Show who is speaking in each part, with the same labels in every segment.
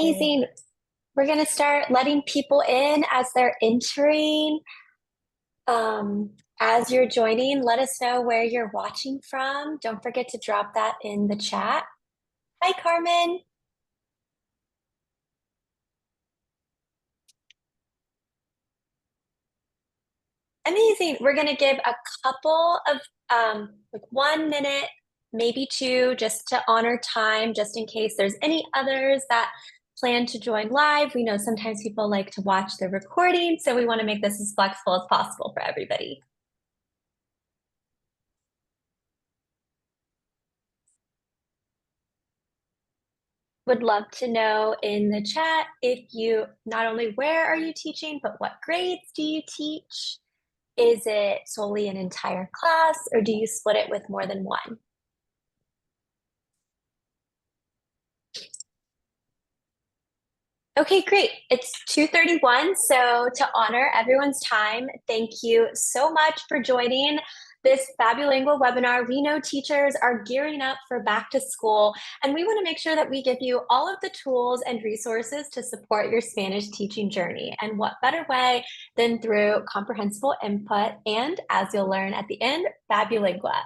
Speaker 1: Hi.
Speaker 2: Amazing. We're going to start letting people in as they're entering. As you're joining, let us know where you're watching from. Don't forget to drop that in the chat. Hi, Carmen. Amazing. We're going to give a couple of like 1 minute, maybe two, just to honor time, just in case there's any others that plan to join live. We know sometimes people like to watch the recording, so we want to make this as flexible as possible for everybody. Would love to know in the chat if you not only where are you teaching, but what grades do you teach? Is it solely an entire class, or do you split it with more than one? Okay, great. It's 2:31, so to honor everyone's time, thank you so much for joining this FabuLingua webinar. We know teachers are gearing up for back to school, and we want to make sure that we give you all of the tools and resources to support your Spanish teaching journey. And what better way than through comprehensible input and, as you'll learn at the end, FabuLingua.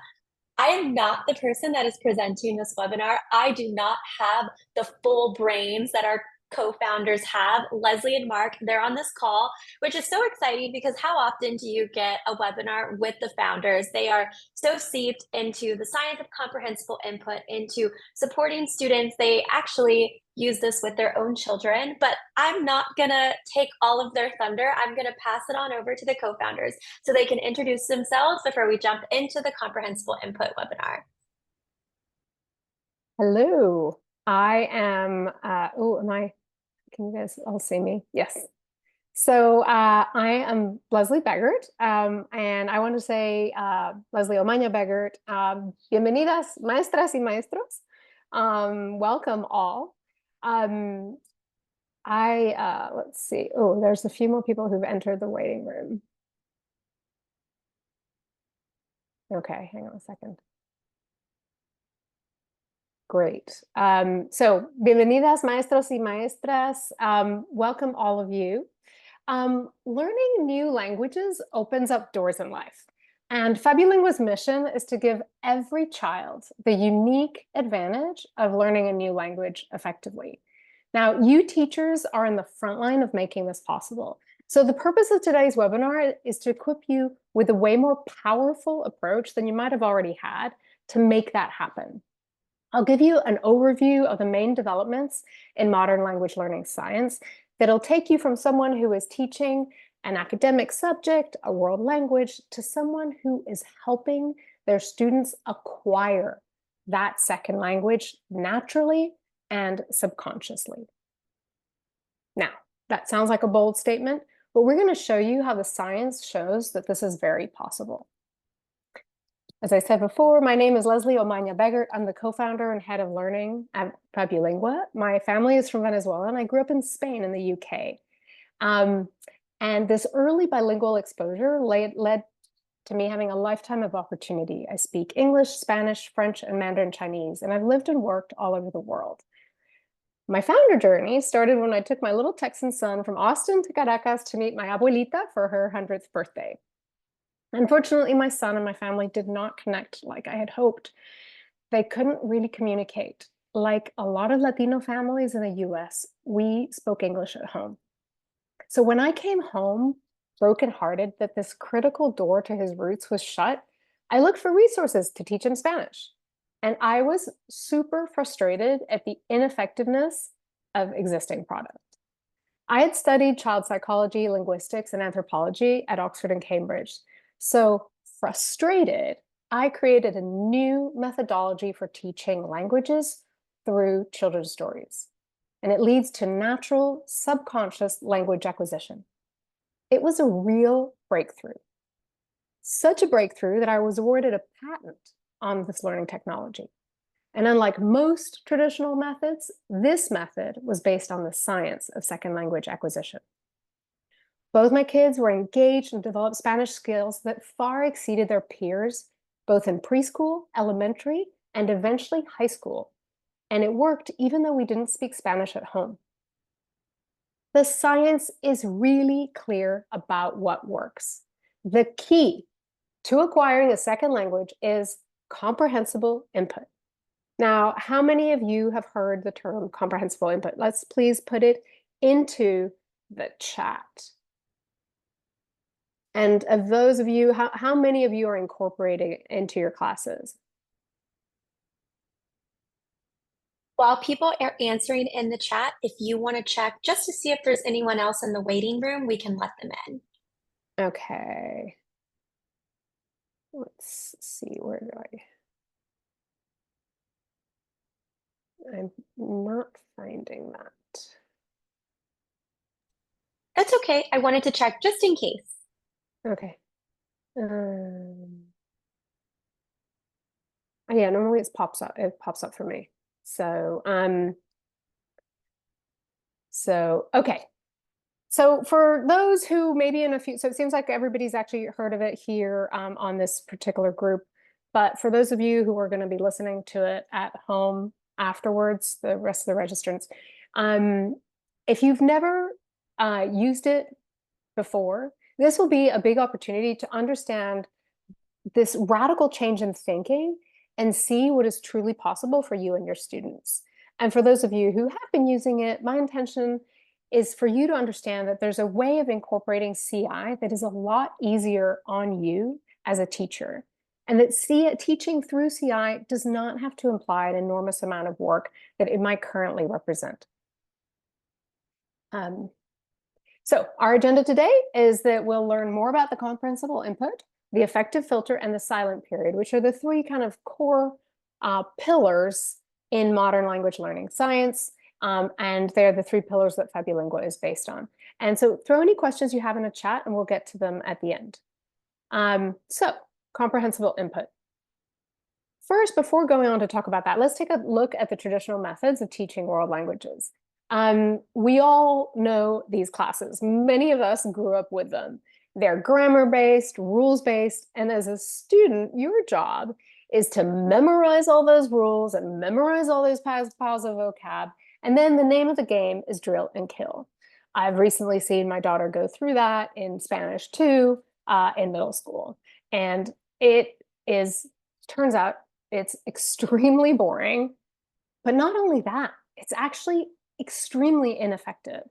Speaker 2: I am not the person that is presenting this webinar. I do not have the full brains that our co-founders have. Leslie and Mark, they're on this call, which is so exciting because how often do you get a webinar with the founders? They are so steeped into the science of comprehensible input, into supporting students. They actually use this with their own children, but I'm not gonna take all of their thunder. I'm gonna pass it on over to the co-founders so they can introduce themselves before we jump into the Comprehensible Input webinar.
Speaker 1: Hello. I am, can you guys all see me? Yes. So I am Leslie Beggart, and I want to say, Leslie Omaña Beggart, bienvenidas maestras y maestros. Welcome all. Let's see. Oh, there's a few more people who've entered the waiting room. Okay, hang on a second. Great. So, bienvenidas maestros y maestras. Welcome all of you. Learning new languages opens up doors in life. And FabuLingua's mission is to give every child the unique advantage of learning a new language effectively. Now, you teachers are in the front line of making this possible. So the purpose of today's webinar is to equip you with a way more powerful approach than you might have already had to make that happen. I'll give you an overview of the main developments in modern language learning science that'll take you from someone who is teaching an academic subject, a world language, to someone who is helping their students acquire that second language naturally and subconsciously. Now, that sounds like a bold statement, but we're going to show you how the science shows that this is very possible. As I said before, my name is Leslie Omaña Beggart. I'm the co-founder and head of learning at FabuLingua. My family is from Venezuela, and I grew up in Spain in the UK. And this early bilingual exposure led to me having a lifetime of opportunity. I speak English, Spanish, French, and Mandarin Chinese, and I've lived and worked all over the world. My founder journey started when I took my little Texan son from Austin to Caracas to meet my abuelita for her 100th birthday. Unfortunately, my son and my family did not connect like I had hoped. They couldn't really communicate. Like a lot of Latino families in the US, we spoke English at home. So when I came home, brokenhearted that this critical door to his roots was shut, I looked for resources to teach him Spanish. And I was super frustrated at the ineffectiveness of existing products. I had studied child psychology, linguistics, and anthropology at Oxford and Cambridge. So frustrated, I created a new methodology for teaching languages through children's stories. And it leads to natural, subconscious language acquisition. It was a real breakthrough. Such a breakthrough that I was awarded a patent on this learning technology. And unlike most traditional methods, this method was based on the science of second language acquisition. Both my kids were engaged and developed Spanish skills that far exceeded their peers, both in preschool, elementary, and eventually high school. And it worked even though we didn't speak Spanish at home. The science is really clear about what works. The key to acquiring a second language is comprehensible input. Now, how many of you have heard the term comprehensible input? Let's please put it into the chat. And of those of you, how many of you are incorporating it into your classes?
Speaker 2: While people are answering in the chat, if you want to check just to see if there's anyone else in the waiting room, we can let them in.
Speaker 1: Okay. Let's see, where do I'm not finding that.
Speaker 2: That's okay. I wanted to check just in case.
Speaker 1: Okay. Yeah, normally it pops up for me. So, okay. So for those who maybe in a few, so it seems like everybody's actually heard of it here on this particular group. But for those of you who are going to be listening to it at home afterwards, the rest of the registrants, if you've never used it before, this will be a big opportunity to understand this radical change in thinking and see what is truly possible for you and your students. And for those of you who have been using it, my intention is for you to understand that there's a way of incorporating CI that is a lot easier on you as a teacher. And that teaching through CI does not have to imply an enormous amount of work that it might currently represent. So our agenda today is that we'll learn more about the comprehensible input, the affective filter, and the silent period, which are the three kind of core pillars in modern language learning science. And they're the three pillars that FabuLingua is based on. And so throw any questions you have in a chat and we'll get to them at the end. So comprehensible input. First, before going on to talk about that, let's take a look at the traditional methods of teaching world languages. We all know these classes. Many of us grew up with them. They're grammar-based, rules-based, and as a student, your job is to memorize all those rules and memorize all those piles of vocab, and then the name of the game is drill and kill. I've recently seen my daughter go through that in Spanish too, in middle school, and turns out it's extremely boring, but not only that, it's actually extremely ineffective.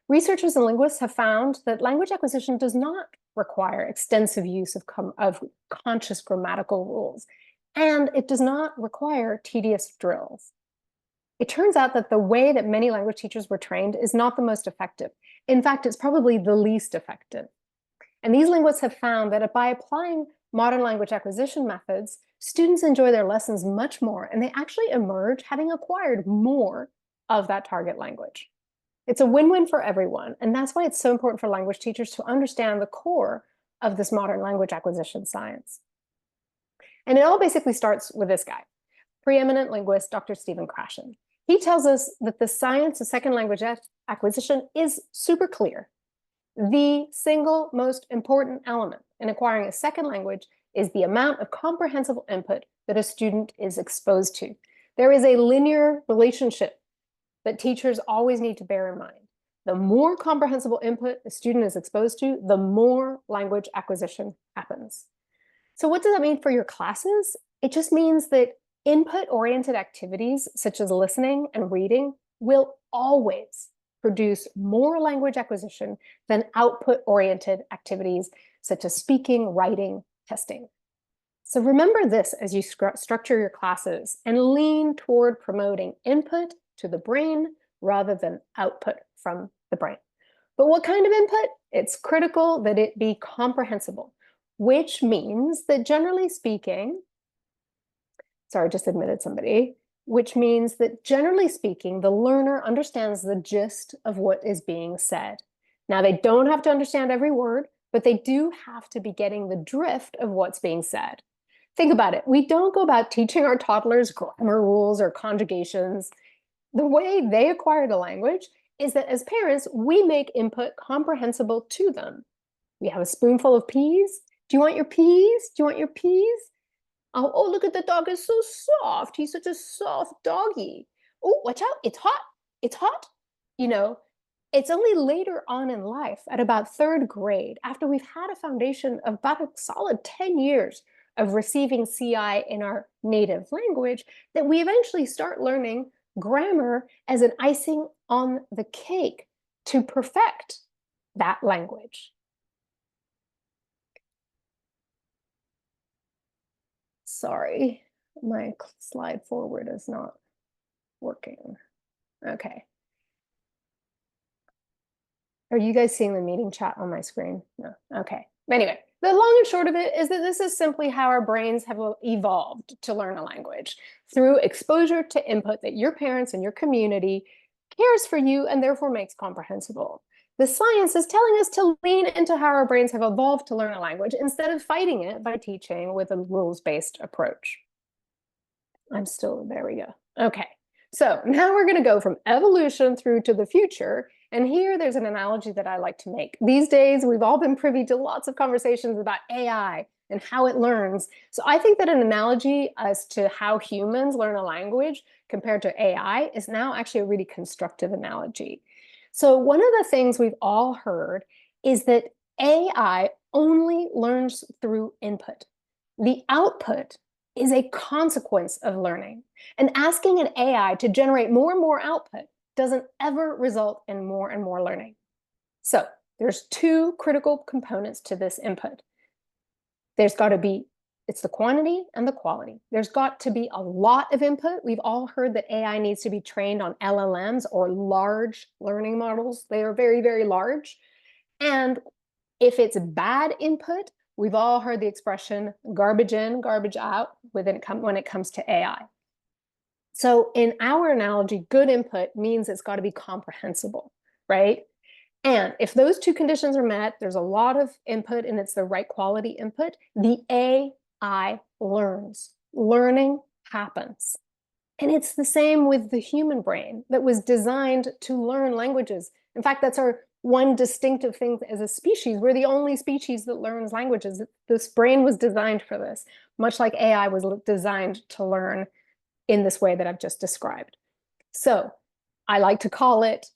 Speaker 1: Researchers and linguists have found that language acquisition does not require extensive use of conscious grammatical rules, and it does not require tedious drills. It turns out that the way that many language teachers were trained is not the most effective. In fact, it's probably the least effective. And these linguists have found that by applying modern language acquisition methods, students enjoy their lessons much more, and they actually emerge having acquired more of that target language. It's a win-win for everyone, and that's why it's so important for language teachers to understand the core of this modern language acquisition science. And it all basically starts with this guy, preeminent linguist, Dr. Stephen Krashen. He tells us that the science of second language acquisition is super clear. The single most important element in acquiring a second language is the amount of comprehensible input that a student is exposed to. There is a linear relationship that teachers always need to bear in mind. The more comprehensible input a student is exposed to, the more language acquisition happens. So what does that mean for your classes? It just means that input-oriented activities, such as listening and reading, will always produce more language acquisition than output-oriented activities, such as speaking, writing, testing. So remember this as you structure your classes and lean toward promoting input to the brain rather than output from the brain. But what kind of input? It's critical that it be comprehensible, which means that generally speaking, sorry, I just admitted somebody, which means that generally speaking, the learner understands the gist of what is being said. Now, they don't have to understand every word, but they do have to be getting the drift of what's being said. Think about it. We don't go about teaching our toddlers grammar rules or conjugations. The way they acquire the language is that as parents, we make input comprehensible to them. We have a spoonful of peas. Do you want your peas? Do you want your peas? Oh, look at the dog, is so soft. He's such a soft doggy. Oh, watch out, it's hot. It's hot. You know, It's only later on in life, at about third grade, after we've had a foundation of about a solid 10 years of receiving CI in our native language, that we eventually start learning grammar as an icing on the cake to perfect that language. Sorry, my slide forward is not working. Okay. Are you guys seeing the meeting chat on my screen? No. Okay. Anyway, the long and short of it is that this is simply how our brains have evolved to learn a language, through exposure to input that your parents and your community cares for you and therefore makes comprehensible. The science is telling us to lean into how our brains have evolved to learn a language instead of fighting it by teaching with a rules-based approach. There we go. Okay. So now we're going to go from evolution through to the future. And here there's an analogy that I like to make. These days, we've all been privy to lots of conversations about AI and how it learns. So I think that an analogy as to how humans learn a language compared to AI is now actually a really constructive analogy. So one of the things we've all heard is that AI only learns through input. The output is a consequence of learning. And asking an AI to generate more and more output doesn't ever result in more and more learning. So there's two critical components to this input. There's got to be, it's the quantity and the quality. There's got to be a lot of input. We've all heard that AI needs to be trained on LLMs or large learning models. They are very, very large. And if it's bad input, we've all heard the expression garbage in, garbage out when it comes to AI. So in our analogy, good input means it's got to be comprehensible, right? And if those two conditions are met, there's a lot of input and it's the right quality input, the AI learns. Learning happens. And it's the same with the human brain that was designed to learn languages. In fact, that's our one distinctive thing as a species. We're the only species that learns languages. This brain was designed for this, much like AI was designed to learn in this way that I've just described. So I like to call it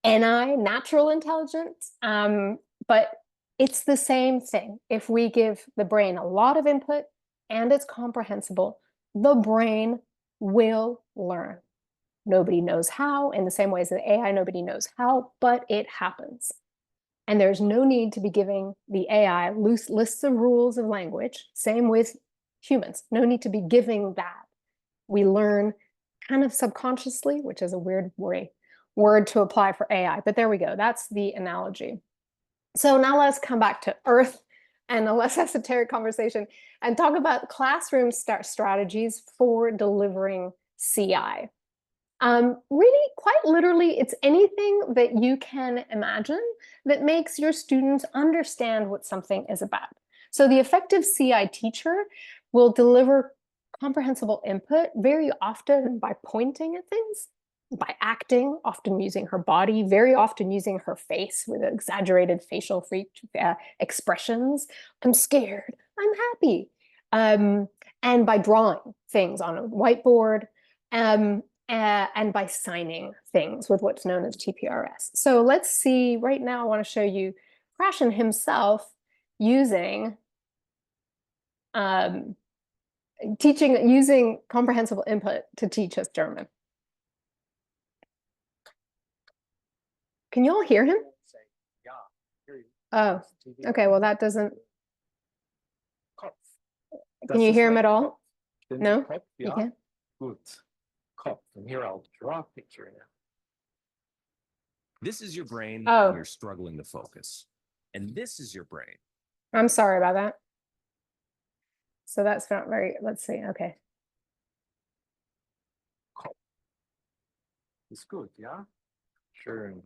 Speaker 1: NI, natural intelligence, but it's the same thing. If we give the brain a lot of input and it's comprehensible, the brain will learn. Nobody knows how, in the same way as the AI, nobody knows how, but it happens. And there's no need to be giving the AI loose lists of rules of language. Same with humans. No need to be giving that. We learn kind of subconsciously, which is a weird word to apply for AI, but there we go. That's the analogy. So now let's come back to Earth and a less esoteric conversation and talk about classroom strategies for delivering CI. Really, quite literally, it's anything that you can imagine that makes your students understand what something is about. So the effective CI teacher will deliver comprehensible input very often by pointing at things, by acting, often using her body, very often using her face with exaggerated facial expressions. I'm scared, I'm happy. And by drawing things on a whiteboard, and by signing things with what's known as TPRS. So let's see, right now I want to show you Krashen himself using using comprehensible input to teach us German. Can you all hear him? Oh, okay, well that doesn't... Can you hear him at all? No? You can?
Speaker 3: Good. And here I'll draw a picture now.
Speaker 4: This is your brain
Speaker 1: Oh.
Speaker 4: when you're struggling to focus. And this is your brain.
Speaker 1: I'm sorry about that. So that's not very, let's see, okay.
Speaker 3: Ist gut, ja? Schön.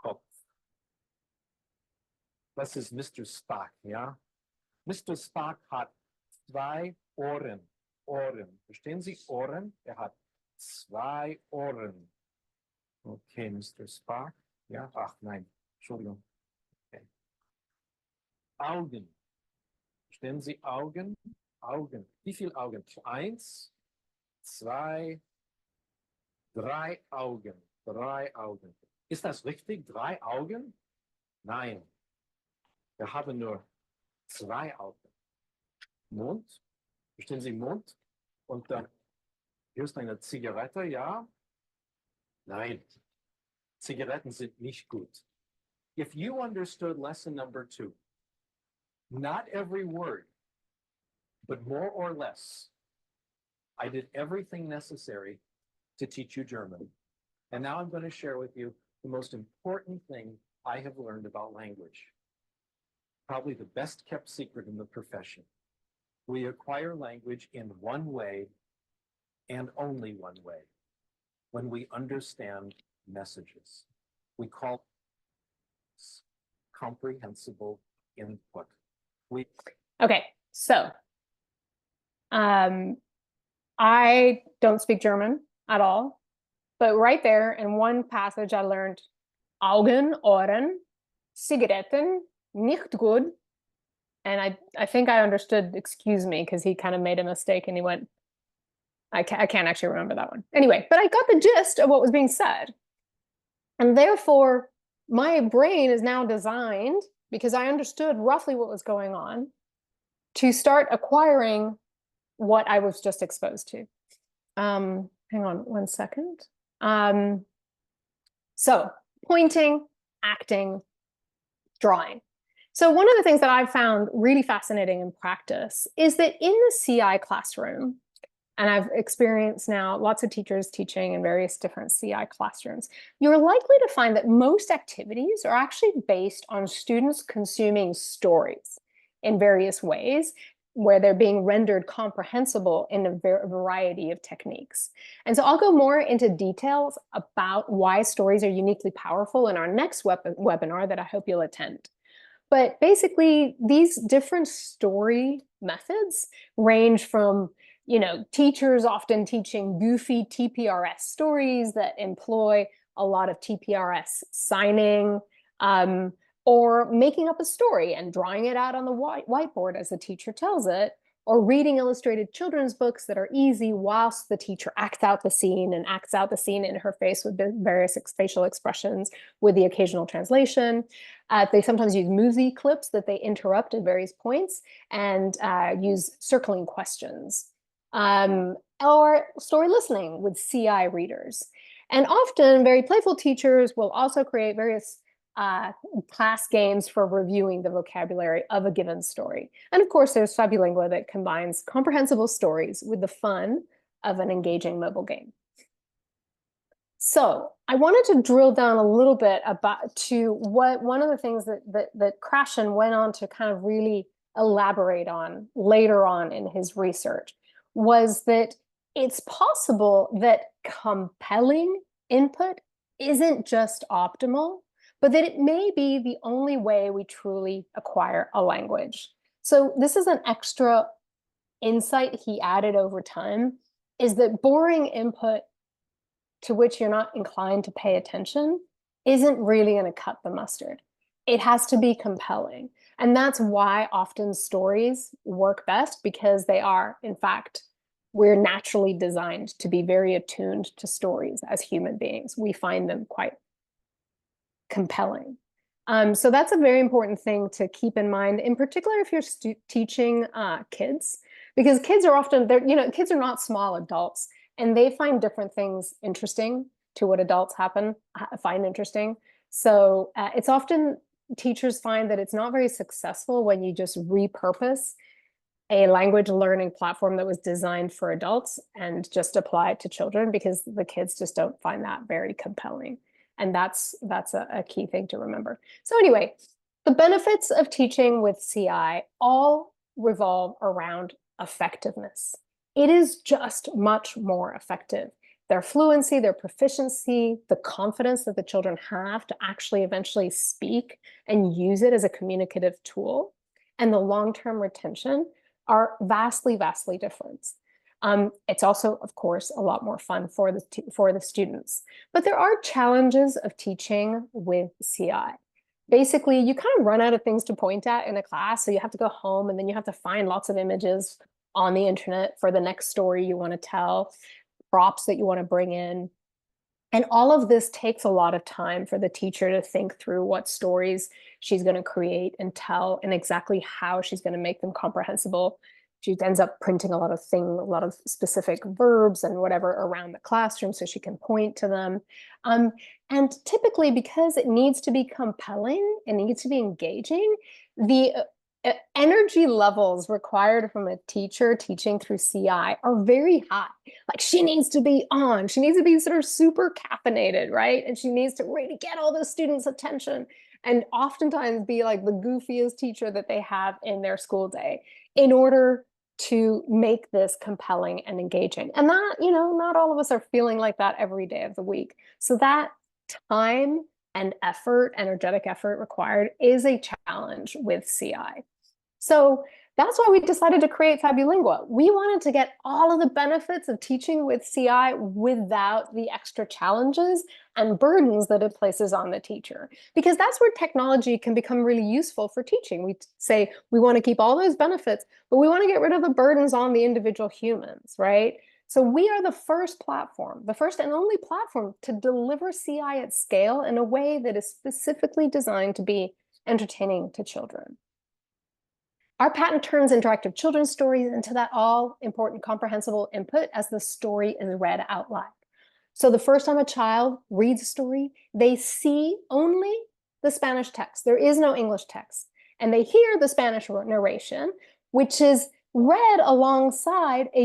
Speaker 3: Kopf. Das ist Mr. Spock, ja? Mr. Spock hat 2 Ohren. Ohren. Verstehen Sie? Ohren. Er hat 2 Ohren. Okay, Mr. Spock. Ja? Ach nein, Entschuldigung. Okay. Augen. Verstehen Sie Augen? Augen. Wie viele Augen? 1, 2, 3 Augen. 3 Augen. Ist das richtig? 3 Augen? Nein. Wir haben nur 2 Augen. Mond. Verstehen Sie Mond? Und dann, hier ist eine Zigarette, ja? Nein. Zigaretten sind nicht gut. If you understood lesson number 2, not every word, but more or less, I did everything necessary to teach you German. And now I'm going to share with you the most important thing I have learned about language. Probably the best kept secret in the profession. We acquire language in one way and only one way, when we understand messages. We call this comprehensible input.
Speaker 1: Okay, so I don't speak German at all, but right there in one passage I learned Augen, Ohren, Zigaretten, nicht gut. And I think I understood excuse me, because he kind of made a mistake and he went, I can't actually remember that one. Anyway, but I got the gist of what was being said. And therefore, my brain is now designed, because I understood roughly what was going on, to start acquiring what I was just exposed to. Hang on one second. So pointing, acting, drawing. So one of the things that I've found really fascinating in practice is that in the CI classroom, and I've experienced now lots of teachers teaching in various different CI classrooms, you're likely to find that most activities are actually based on students consuming stories in various ways, where they're being rendered comprehensible in a variety of techniques. And so I'll go more into details about why stories are uniquely powerful in our next webinar that I hope you'll attend. But basically, these different story methods range from, teachers often teaching goofy TPRS stories that employ a lot of TPRS signing, or making up a story and drawing it out on the whiteboard as the teacher tells it, or reading illustrated children's books that are easy whilst the teacher acts out the scene in her face with various facial expressions with the occasional translation. They sometimes use movie clips that they interrupt at various points and use circling questions, or story listening with CI readers. And often very playful teachers will also create various class games for reviewing the vocabulary of a given story. And of course, there's FabuLingua that combines comprehensible stories with the fun of an engaging mobile game. So I wanted to drill down a little bit to what one of the things that Krashen went on to kind of really elaborate on later on in his research was that it's possible that compelling input isn't just optimal, but that it may be the only way we truly acquire a language. So this is an extra insight he added over time, is that boring input to which you're not inclined to pay attention isn't really going to cut the mustard. It has to be compelling. And that's why often stories work best, because they are, in fact, we're naturally designed to be very attuned to stories as human beings. We find them quite compelling. So that's a very important thing to keep in mind, in particular if you're teaching kids, because kids are often, kids are not small adults, and they find different things interesting to what adults find interesting. So it's often, teachers find that it's not very successful when you just repurpose a language learning platform that was designed for adults and just apply it to children, because the kids just don't find that very compelling. And that's a key thing to remember. So anyway, the benefits of teaching with CI all revolve around effectiveness. It is just much more effective. Their fluency, their proficiency, the confidence that the children have to actually eventually speak and use it as a communicative tool, and the long-term retention are vastly, vastly different. It's also, of course, a lot more fun for the students. But there are challenges of teaching with CI. Basically, you kind of run out of things to point at in a class, so you have to go home and then you have to find lots of images on the internet for the next story you want to tell, props that you want to bring in. And all of this takes a lot of time for the teacher to think through what stories she's going to create and tell and exactly how she's going to make them comprehensible. She ends up printing a lot of specific verbs and whatever around the classroom so she can point to them. And typically, because it needs to be compelling, it needs to be engaging, the energy levels required from a teacher teaching through CI are very high. Like, she needs to be on, she needs to be sort of super caffeinated, right? And she needs to really get all the students' attention and oftentimes be like the goofiest teacher that they have in their school day in order to make this compelling and engaging. And that, not all of us are feeling like that every day of the week. So that time and effort, energetic effort required is a challenge with CI. So that's why we decided to create FabuLingua. We wanted to get all of the benefits of teaching with CI without the extra challenges and burdens that it places on the teacher, because that's where technology can become really useful for teaching. We say we want to keep all those benefits, but we want to get rid of the burdens on the individual humans, right? So we are the first platform, the first and only platform to deliver CI at scale in a way that is specifically designed to be entertaining to children. Our patent turns interactive children's stories into that all-important comprehensible input as the story is read out loud. So the first time a child reads a story, they see only the Spanish text. There is no English text. And they hear the Spanish narration, which is read alongside a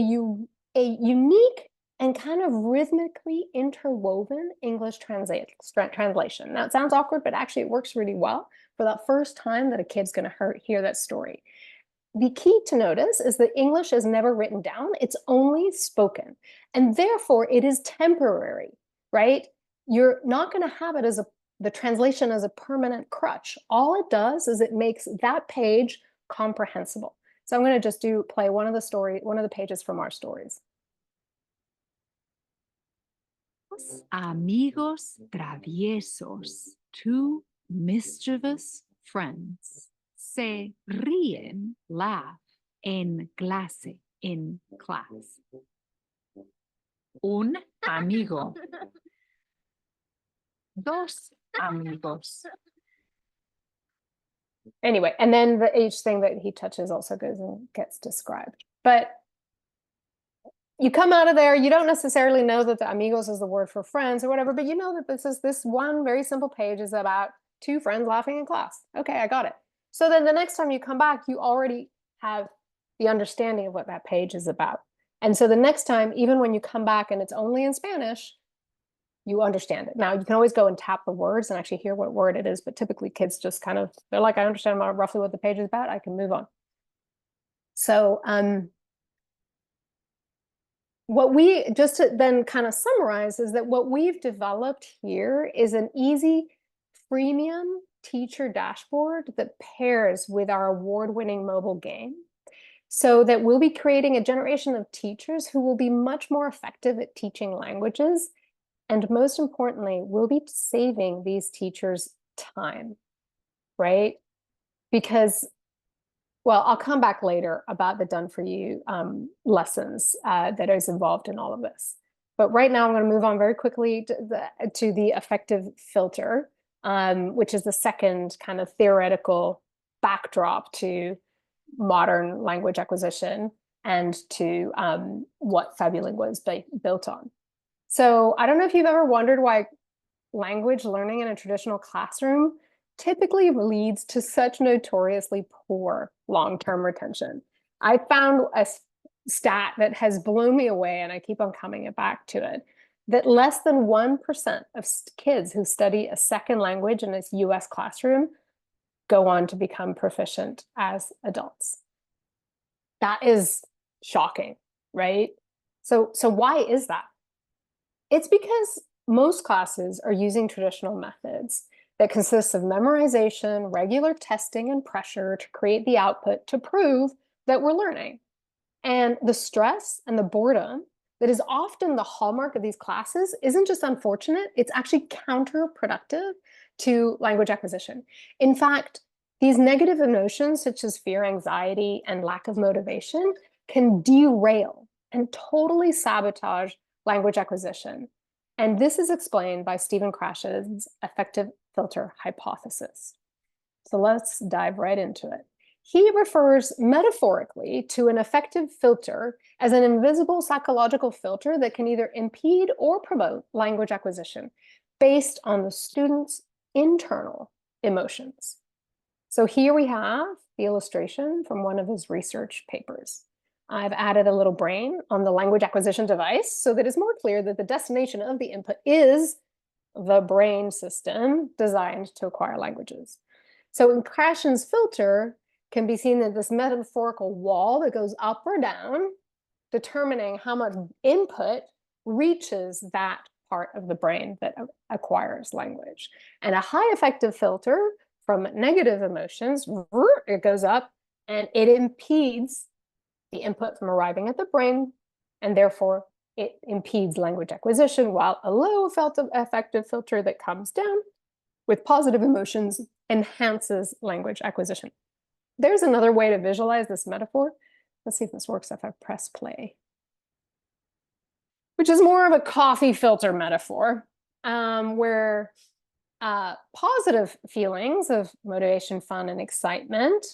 Speaker 1: unique and kind of rhythmically interwoven English translation. Now, it sounds awkward, but actually it works really well for that first time that a kid's going to hear that story. The key to notice is that English is never written down, it's only spoken. And therefore, it is temporary, right? You're not going to have it as the translation as a permanent crutch. All it does is it makes that page comprehensible. So I'm going to just play one of the pages from our stories.
Speaker 5: Amigos traviesos, two mischievous friends, se ríen, laugh, en clase, in class. Un amigo. Dos amigos.
Speaker 1: Anyway, and then each thing that he touches also goes and gets described. But you come out of there, you don't necessarily know that the amigos is the word for friends or whatever, but you know that this one very simple page is about two friends laughing in class. Okay, I got it. So then the next time you come back, you already have the understanding of what that page is about. And so the next time, even when you come back and it's only in Spanish, you understand it. Now, you can always go and tap the words and actually hear what word it is, but typically kids just they're like, I understand roughly what the page is about, I can move on. So just to then kind of summarize is that what we've developed here is an easy freemium teacher dashboard that pairs with our award-winning mobile game, so that we'll be creating a generation of teachers who will be much more effective at teaching languages. And most importantly, we'll be saving these teachers time, right? Because, well, I'll come back later about the done-for-you lessons that is involved in all of this. But right now, I'm going to move on very quickly to the affective filter, which is the second kind of theoretical backdrop to modern language acquisition and to what FabuLingua is built on. So I don't know if you've ever wondered why language learning in a traditional classroom typically leads to such notoriously poor long-term retention. I found a stat that has blown me away, and I keep on coming back to it, that less than 1% of kids who study a second language in a US classroom go on to become proficient as adults. That is shocking, right? So why is that? It's because most classes are using traditional methods that consists of memorization, regular testing, and pressure to create the output to prove that we're learning. And the stress and the boredom that is often the hallmark of these classes isn't just unfortunate, it's actually counterproductive to language acquisition. In fact, these negative emotions such as fear, anxiety, and lack of motivation can derail and totally sabotage language acquisition. And this is explained by Stephen Krashen's affective filter hypothesis. So let's dive right into it. He refers metaphorically to an affective filter as an invisible psychological filter that can either impede or promote language acquisition based on the student's internal emotions. So here we have the illustration from one of his research papers. I've added a little brain on the language acquisition device so that it's more clear that the destination of the input is the brain system designed to acquire languages. So in Krashen's filter can be seen as this metaphorical wall that goes up or down, determining how much input reaches that part of the brain that acquires language. And a high affective filter from negative emotions, it goes up and it impedes the input from arriving at the brain, and therefore it impedes language acquisition, while a low affective filter that comes down with positive emotions enhances language acquisition. There's another way to visualize this metaphor. Let's see if this works if I press play, which is more of a coffee filter metaphor, where positive feelings of motivation, fun, and excitement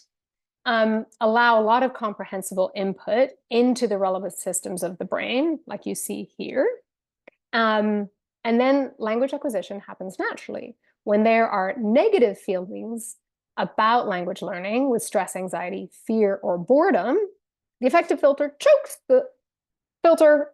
Speaker 1: allow a lot of comprehensible input into the relevant systems of the brain, like you see here. And then language acquisition happens naturally. When there are negative feelings about language learning with stress, anxiety, fear, or boredom, the affective filter chokes the filter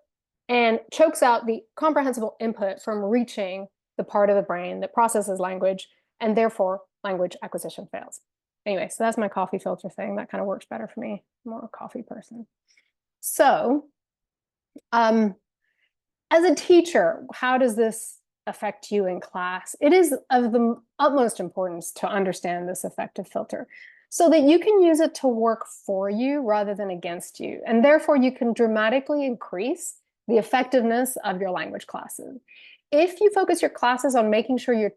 Speaker 1: and chokes out the comprehensible input from reaching the part of the brain that processes language, and therefore language acquisition fails. Anyway, so that's my coffee filter thing. That kind of works better for me. I'm more a coffee person. So, as a teacher, how does this affect you in class? It is of the utmost importance to understand this affective filter so that you can use it to work for you rather than against you. And therefore, you can dramatically increase the effectiveness of your language classes. If you focus your classes on making sure your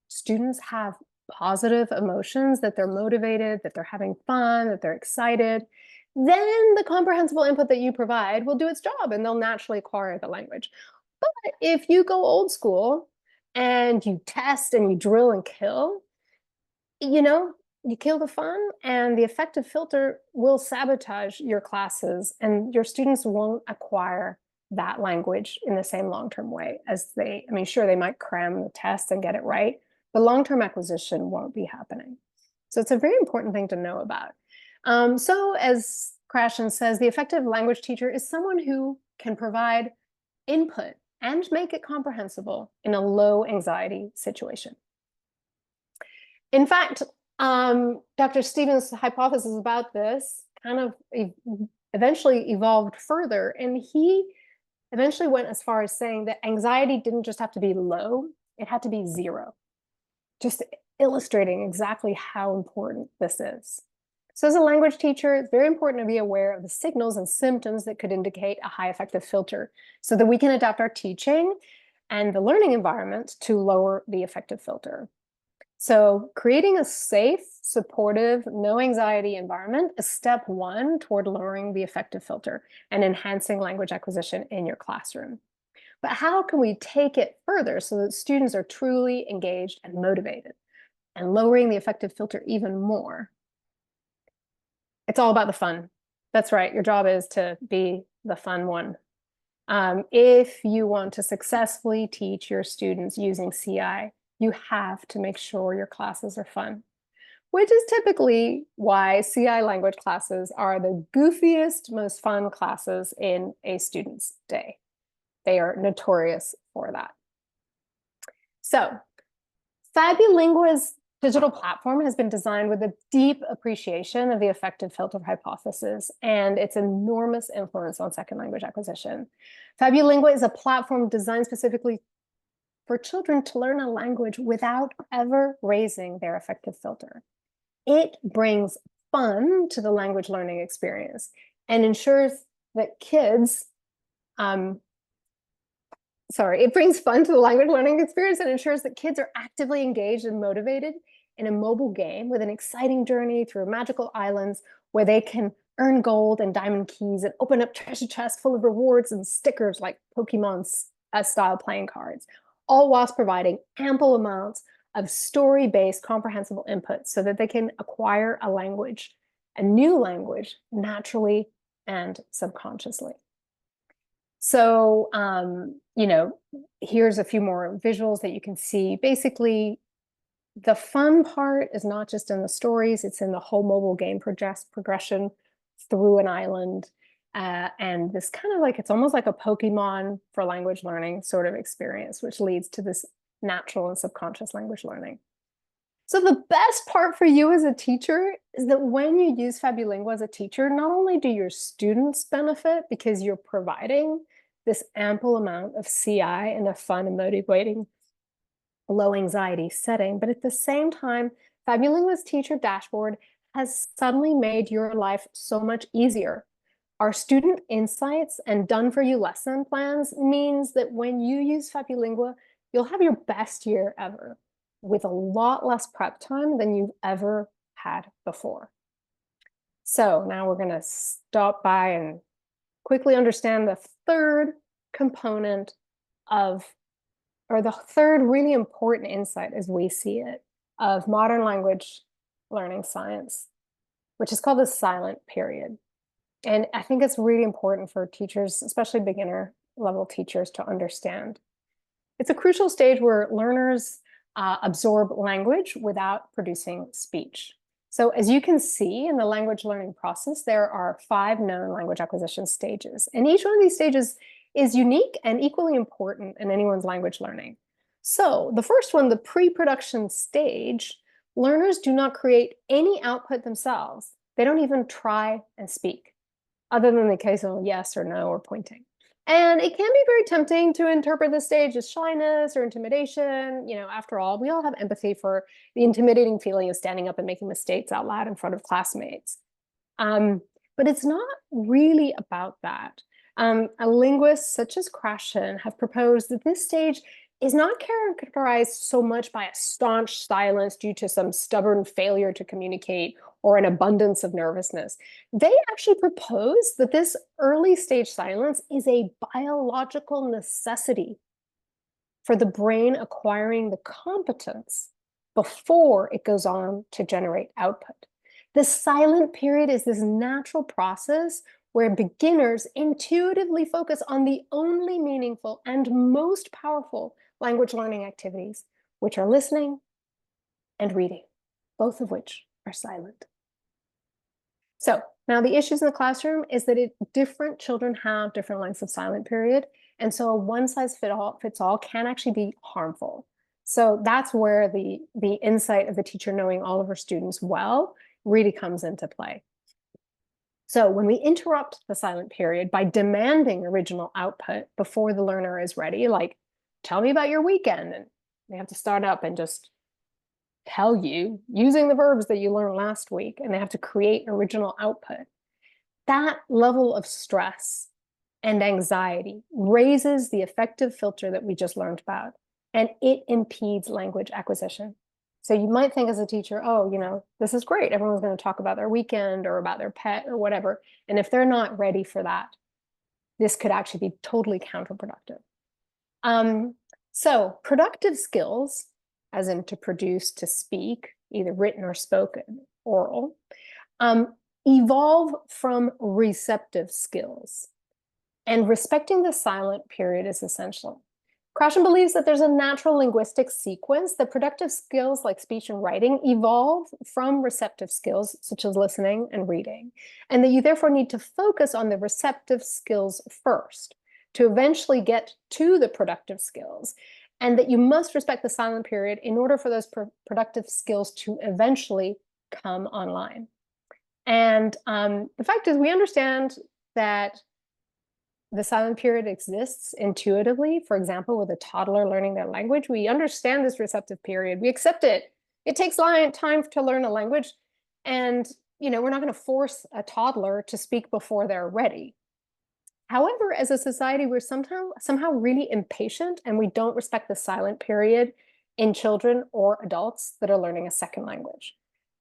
Speaker 1: students have positive emotions, that they're motivated, that they're having fun, that they're excited, then the comprehensible input that you provide will do its job and they'll naturally acquire the language. But if you go old school and you test and you drill and kill, you kill the fun, and the affective filter will sabotage your classes and your students won't acquire that language in the same long-term way as sure, they might cram the test and get it right, but long-term acquisition won't be happening. So it's a very important thing to know about. So as Krashen says, the effective language teacher is someone who can provide input and make it comprehensible in a low anxiety situation. In fact, Dr. Stevens' hypothesis about this kind of eventually evolved further, and he eventually went as far as saying that anxiety didn't just have to be low, it had to be zero, just illustrating exactly how important this is. So as a language teacher, it's very important to be aware of the signals and symptoms that could indicate a high affective filter so that we can adapt our teaching and the learning environment to lower the affective filter. So creating a safe, supportive, no anxiety environment is step one toward lowering the affective filter and enhancing language acquisition in your classroom. But how can we take it further so that students are truly engaged and motivated, and lowering the affective filter even more? It's all about the fun. That's right. Your job is to be the fun one. If you want to successfully teach your students using CI, you have to make sure your classes are fun, which is typically why CI language classes are the goofiest, most fun classes in a student's day. They are notorious for that. So, FabuLingua's digital platform has been designed with a deep appreciation of the affective filter hypothesis and its enormous influence on second language acquisition. FabuLingua is a platform designed specifically for children to learn a language without ever raising their affective filter. It brings fun to the language learning experience and ensures that kids, it brings fun to the language learning experience and ensures that kids are actively engaged and motivated in a mobile game with an exciting journey through magical islands where they can earn gold and diamond keys and open up treasure chests full of rewards and stickers like Pokemon's style playing cards, all whilst providing ample amounts of story-based comprehensible input so that they can acquire a language, a new language, naturally and subconsciously. So, here's a few more visuals that you can see. Basically, the fun part is not just in the stories, it's in the whole mobile game progression through an island. And this kind of like, it's almost like a Pokemon for language learning sort of experience, which leads to this natural and subconscious language learning. So the best part for you as a teacher is that when you use FabuLingua as a teacher, not only do your students benefit because you're providing this ample amount of CI in a fun and motivating, low anxiety setting, but at the same time, FabuLingua's teacher dashboard has suddenly made your life so much easier. Our student insights and done-for-you lesson plans means that when you use FabuLingua, you'll have your best year ever with a lot less prep time than you've ever had before. So now we're going to stop by and quickly understand the third component of, or the third really important insight as we see it, of modern language learning science, which is called the silent period. And I think it's really important for teachers, especially beginner level teachers, to understand. It's a crucial stage where learners absorb language without producing speech. So as you can see in the language learning process, there are 5 known language acquisition stages. And each one of these stages is unique and equally important in anyone's language learning. So the first one, the pre-production stage, learners do not create any output themselves. They don't even try and speak, other than the occasional yes or no or pointing. And it can be very tempting to interpret this stage as shyness or intimidation. After all, we all have empathy for the intimidating feeling of standing up and making mistakes out loud in front of classmates. But it's not really about that. Linguists such as Krashen have proposed that this stage is not characterized so much by a staunch silence due to some stubborn failure to communicate or an abundance of nervousness. They actually propose that this early stage silence is a biological necessity for the brain acquiring the competence before it goes on to generate output. The silent period is this natural process where beginners intuitively focus on the only meaningful and most powerful language learning activities, which are listening and reading, both of which are silent. So now the issues in the classroom is that different children have different lengths of silent period. And so a one-size-fits-all can actually be harmful. So that's where the insight of the teacher knowing all of her students well really comes into play. So when we interrupt the silent period by demanding original output before the learner is ready, like, tell me about your weekend, and they have to start up and just tell you using the verbs that you learned last week, and they have to create original output. That level of stress and anxiety raises the affective filter that we just learned about, and it impedes language acquisition. So you might think as a teacher, oh, this is great. Everyone's going to talk about their weekend or about their pet or whatever. And if they're not ready for that, this could actually be totally counterproductive. So productive skills, as in to produce, to speak, either written or spoken, oral, evolve from receptive skills. And respecting the silent period is essential. Krashen believes that there's a natural linguistic sequence that productive skills like speech and writing evolve from receptive skills such as listening and reading, and that you therefore need to focus on the receptive skills first to eventually get to the productive skills, and that you must respect the silent period in order for those productive skills to eventually come online. And the fact is, we understand that the silent period exists intuitively. For example, with a toddler learning their language, we understand this receptive period. We accept it. It takes time to learn a language. And, we're not going to force a toddler to speak before they're ready. However, as a society, we're somehow really impatient, and we don't respect the silent period in children or adults that are learning a second language.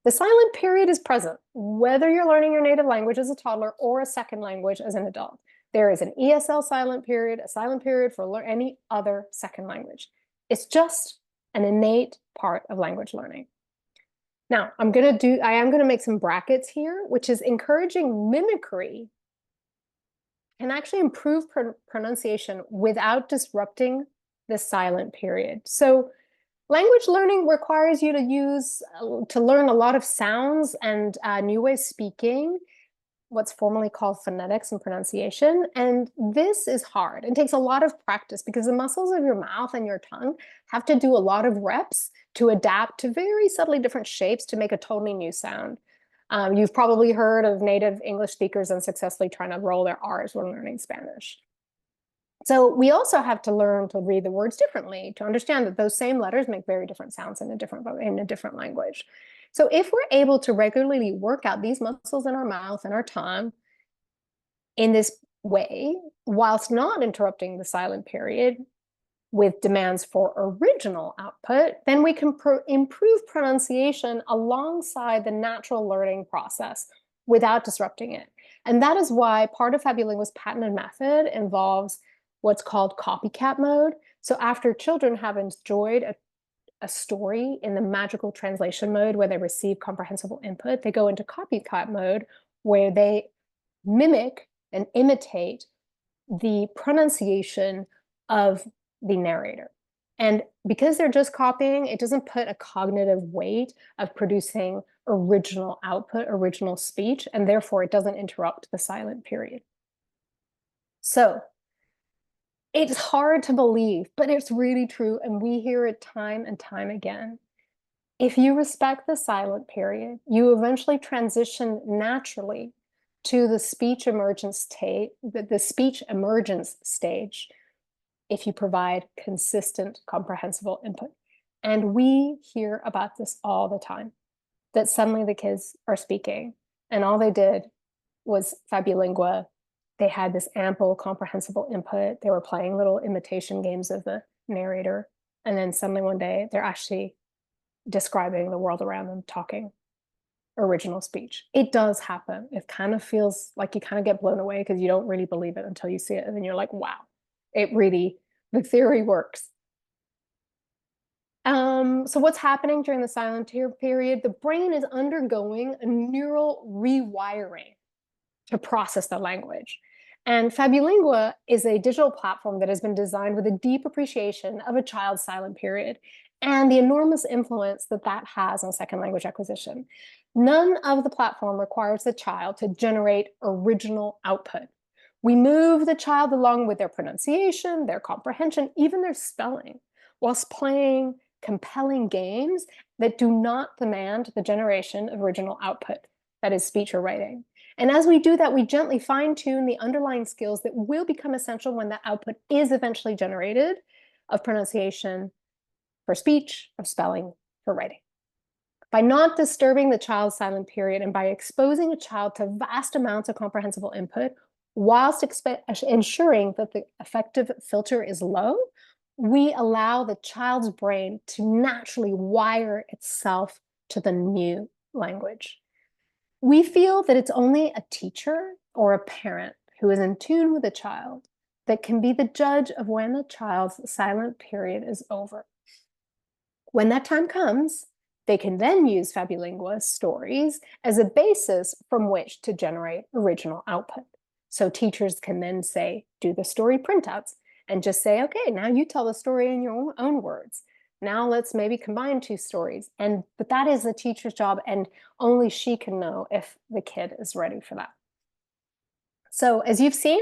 Speaker 1: The silent period is present, whether you're learning your native language as a toddler or a second language as an adult. There is an ESL silent period, a silent period for any other second language. It's just an innate part of language learning. Now, I am going to make some brackets here, which is encouraging mimicry can actually improve pronunciation without disrupting the silent period. So language learning requires you to learn a lot of sounds and new ways of speaking, what's formally called phonetics and pronunciation. And this is hard. It takes a lot of practice because the muscles of your mouth and your tongue have to do a lot of reps to adapt to very subtly different shapes to make a totally new sound. You've probably heard of native English speakers unsuccessfully trying to roll their R's when learning Spanish. So we also have to learn to read the words differently to understand that those same letters make very different sounds in a different language. So if we're able to regularly work out these muscles in our mouth and our tongue in this way, whilst not interrupting the silent period with demands for original output, then we can improve pronunciation alongside the natural learning process without disrupting it. And that is why part of FabuLingua's patented method involves what's called copycat mode. So after children have enjoyed a story in the magical translation mode where they receive comprehensible input, they go into copycat mode where they mimic and imitate the pronunciation of the narrator. And because they're just copying, it doesn't put a cognitive weight of producing original output, original speech, and therefore it doesn't interrupt the silent period. So it's hard to believe, but it's really true, and we hear it time and time again. If you respect the silent period, you eventually transition naturally to the speech emergence stage if you provide consistent comprehensible input. And we hear about this all the time, that suddenly the kids are speaking and all they did was FabuLingua. They had this ample comprehensible input. They were playing little imitation games of the narrator. And then suddenly one day they're actually describing the world around them, talking original speech. It does happen. It kind of feels like you kind of get blown away because you don't really believe it until you see it. And then you're like, wow, the theory works. So what's happening during the silent period? The brain is undergoing a neural rewiring to process the language. And FabuLingua is a digital platform that has been designed with a deep appreciation of a child's silent period and the enormous influence that that has on second language acquisition. None of the platform requires the child to generate original output. We move the child along with their pronunciation, their comprehension, even their spelling, whilst playing compelling games that do not demand the generation of original output, that is speech or writing. And as we do that, we gently fine-tune the underlying skills that will become essential when that output is eventually generated of pronunciation for speech, of spelling, for writing. By not disturbing the child's silent period and by exposing a child to vast amounts of comprehensible input, whilst ensuring that the affective filter is low, we allow the child's brain to naturally wire itself to the new language. We feel that it's only a teacher or a parent who is in tune with a child that can be the judge of when a child's silent period is over. When that time comes, they can then use FabuLingua stories as a basis from which to generate original output. So teachers can then say, do the story printouts and just say, okay, now you tell the story in your own words. Now let's maybe combine two stories. But that is the teacher's job, and only she can know if the kid is ready for that. So as you've seen,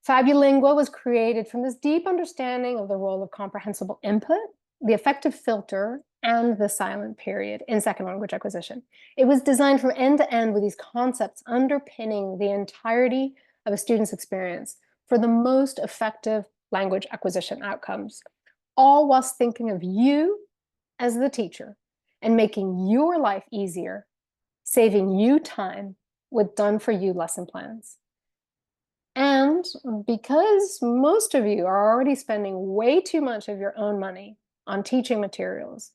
Speaker 1: FabuLingua was created from this deep understanding of the role of comprehensible input, the affective filter, and the silent period in second language acquisition. It was designed from end to end with these concepts underpinning the entirety of a student's experience for the most effective language acquisition outcomes, all whilst thinking of you as the teacher and making your life easier, saving you time with done-for-you lesson plans. And because most of you are already spending way too much of your own money on teaching materials,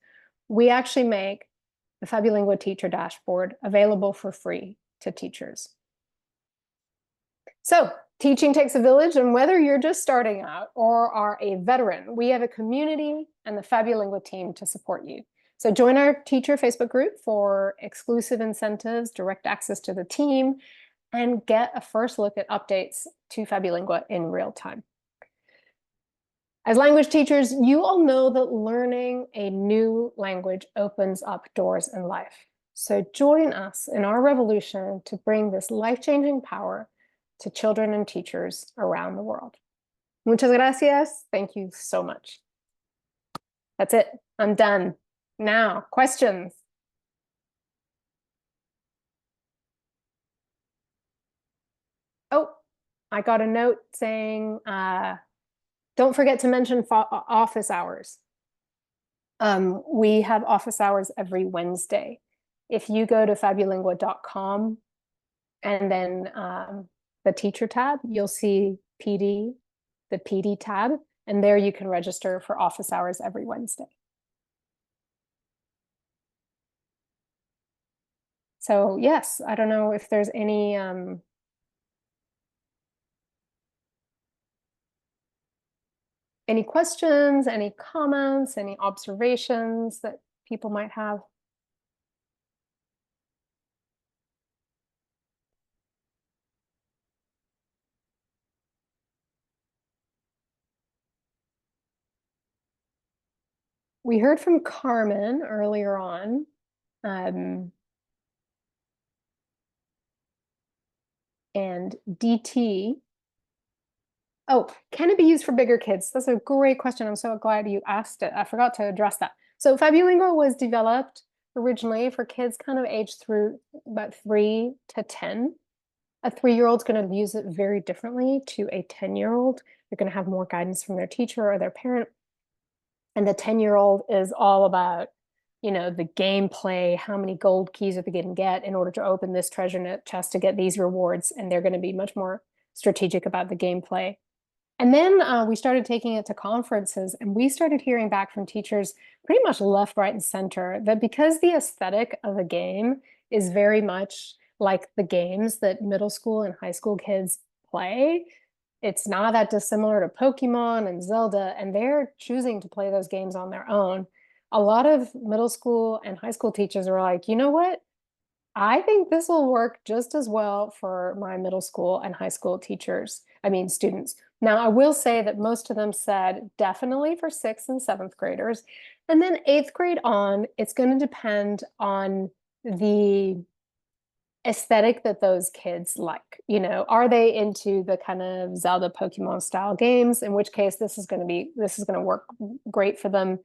Speaker 1: we actually make the FabuLingua Teacher Dashboard available for free to teachers. So Teaching takes a village, and whether you're just starting out or are a veteran, we have a community and the FabuLingua team to support you. So join our teacher Facebook group for exclusive incentives, direct access to the team, and get a first look at updates to FabuLingua in real time. As language teachers, you all know that learning a new language opens up doors in life. So join us in our revolution to bring this life-changing power to children and teachers around the world. Muchas gracias. Thank you so much. That's it. I'm done. Now, questions? Oh, I got a note saying, don't forget to mention office hours. We have office hours every Wednesday. If you go to fabulingua.com and then the teacher tab, you'll see PD, the PD tab, and there you can register for office hours every Wednesday. So yes, I don't know if there's any questions, any comments, any observations that people might have? We heard from Carmen earlier on. And DT. Oh, can it be used for bigger kids? That's a great question. I'm so glad you asked it. I forgot to address that. So FabuLingua was developed originally for kids kind of aged through about 3 to 10. A 3-year-old's going to use it very differently to a 10-year-old. They're going to have more guidance from their teacher or their parent. And the 10-year-old is all about, you know, the gameplay, how many gold keys are they going to get in order to open this treasure chest to get these rewards. And they're going to be much more strategic about the gameplay. And then we started taking it to conferences, and we started hearing back from teachers pretty much left, right, and center that because the aesthetic of a game is very much like the games that middle school and high school kids play, it's not that dissimilar to Pokemon and Zelda, and they're choosing to play those games on their own. A lot of middle school and high school teachers are like, you know what? I think this will work just as well for my middle school and high school students. Now, I will say that most of them said definitely for 6th and 7th graders. And then 8th grade on, it's going to depend on the aesthetic that those kids like. You know, are they into the kind of Zelda Pokemon style games, in which case this is going to work great for them.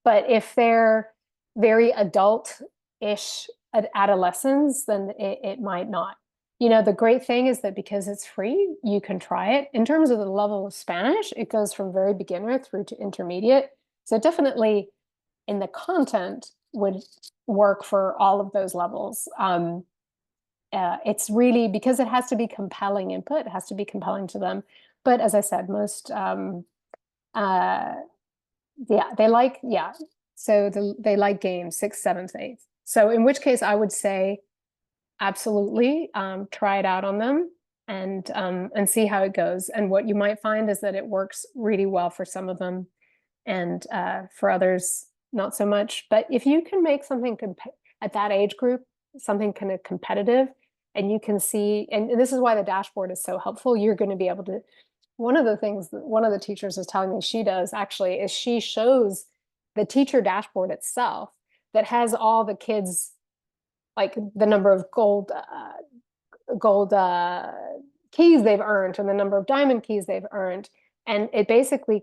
Speaker 1: But if they're very adult-ish adolescents, then it might not. You know, the great thing is that because it's free, you can try it. In terms of the level of Spanish, it goes from very beginner through to intermediate. So definitely in the content would work for all of those levels. It's really because it has to be compelling input, it has to be compelling to them. But as I said, most, they like games 6th, 7th, 8th. So in which case I would say, absolutely, try it out on them and see how it goes. And what you might find is that it works really well for some of them, and for others, not so much. But if you can make something at that age group, something kind of competitive, and you can see, and this is why the dashboard is so helpful, you're going to be able to, one of the things that one of the teachers was telling me she does actually is she shows the teacher dashboard itself that has all the kids, like the number of gold keys they've earned and the number of diamond keys they've earned. And it basically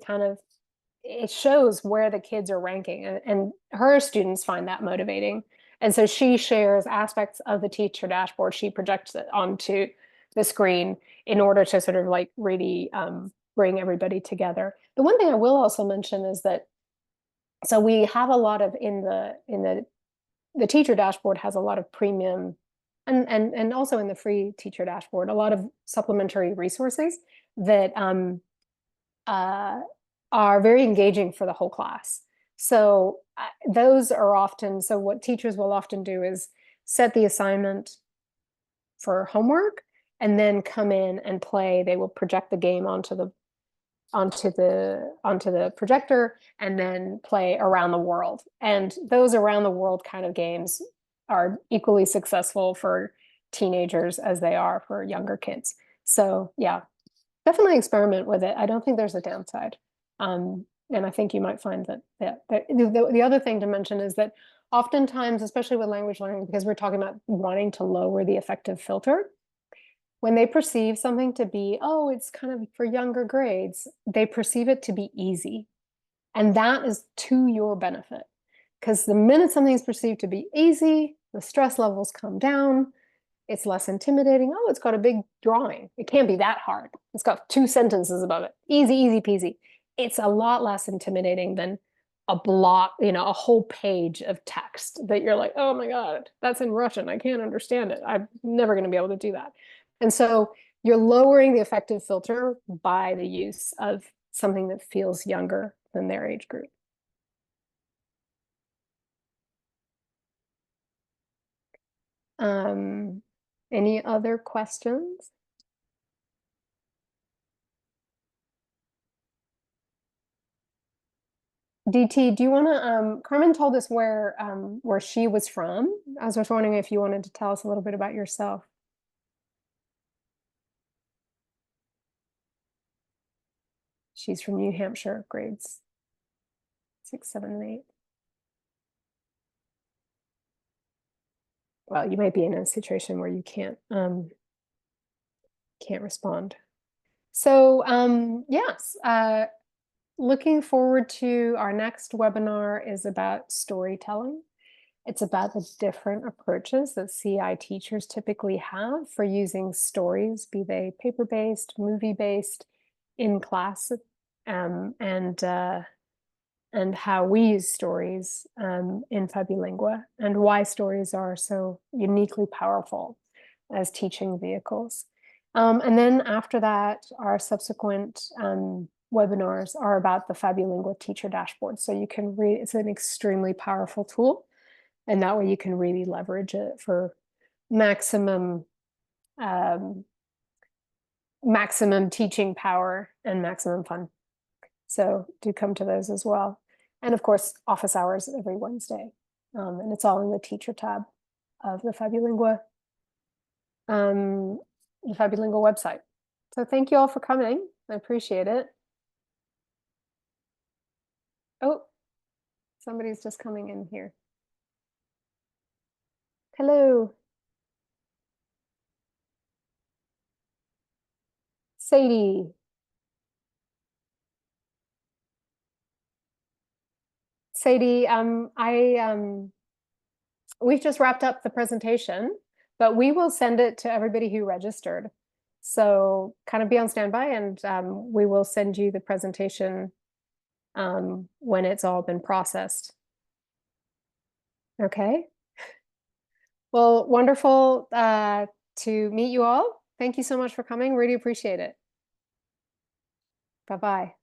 Speaker 1: it shows where the kids are ranking, and her students find that motivating. And so she shares aspects of the teacher dashboard. She projects it onto the screen in order to sort of like really bring everybody together. The one thing I will also mention is that, so we have a lot of the teacher dashboard has a lot of premium and also in the free teacher dashboard, a lot of supplementary resources that are very engaging for the whole class. So those are often, so what teachers will often do is set the assignment for homework and then come in and play. They will project the game onto the projector and then play around the world. And those around the world kind of games are equally successful for teenagers as they are for younger kids. So yeah, definitely experiment with it. I don't think there's a downside. And I think you might find that the other thing to mention is that oftentimes, especially with language learning, because we're talking about wanting to lower the affective filter, when they perceive something to be, oh, it's kind of for younger grades, they perceive it to be easy. And that is to your benefit. Because the minute something is perceived to be easy, the stress levels come down. It's less intimidating. Oh, it's got a big drawing. It can't be that hard. It's got 2 sentences above it. Easy, easy peasy. It's a lot less intimidating than a block, a whole page of text that you're like, oh my God, that's in Russian. I can't understand it. I'm never going to be able to do that. And so you're lowering the affective filter by the use of something that feels younger than their age group. Any other questions? DT, do you want to, Carmen told us where she was from. I was just wondering if you wanted to tell us a little bit about yourself. She's from New Hampshire, grades 6, 7, and 8. Well, you might be in a situation where you can't respond. So yes, looking forward to our next webinar is about storytelling. It's about the different approaches that CI teachers typically have for using stories, be they paper-based, movie-based, in class, and how we use stories in FabuLingua, and why stories are so uniquely powerful as teaching vehicles. And then after that, our subsequent webinars are about the FabuLingua teacher dashboard. So you can read, it's an extremely powerful tool, and that way you can really leverage it for maximum teaching power and maximum fun. So do come to those as well. And of course, office hours every Wednesday. And it's all in the teacher tab of the FabuLingua website. So thank you all for coming. I appreciate it. Oh, somebody's just coming in here. Hello. Sadie. Sadie, we've just wrapped up the presentation, but we will send it to everybody who registered. So kind of be on standby, and we will send you the presentation when it's all been processed. Okay. Well, wonderful to meet you all. Thank you so much for coming. Really appreciate it. Bye-bye.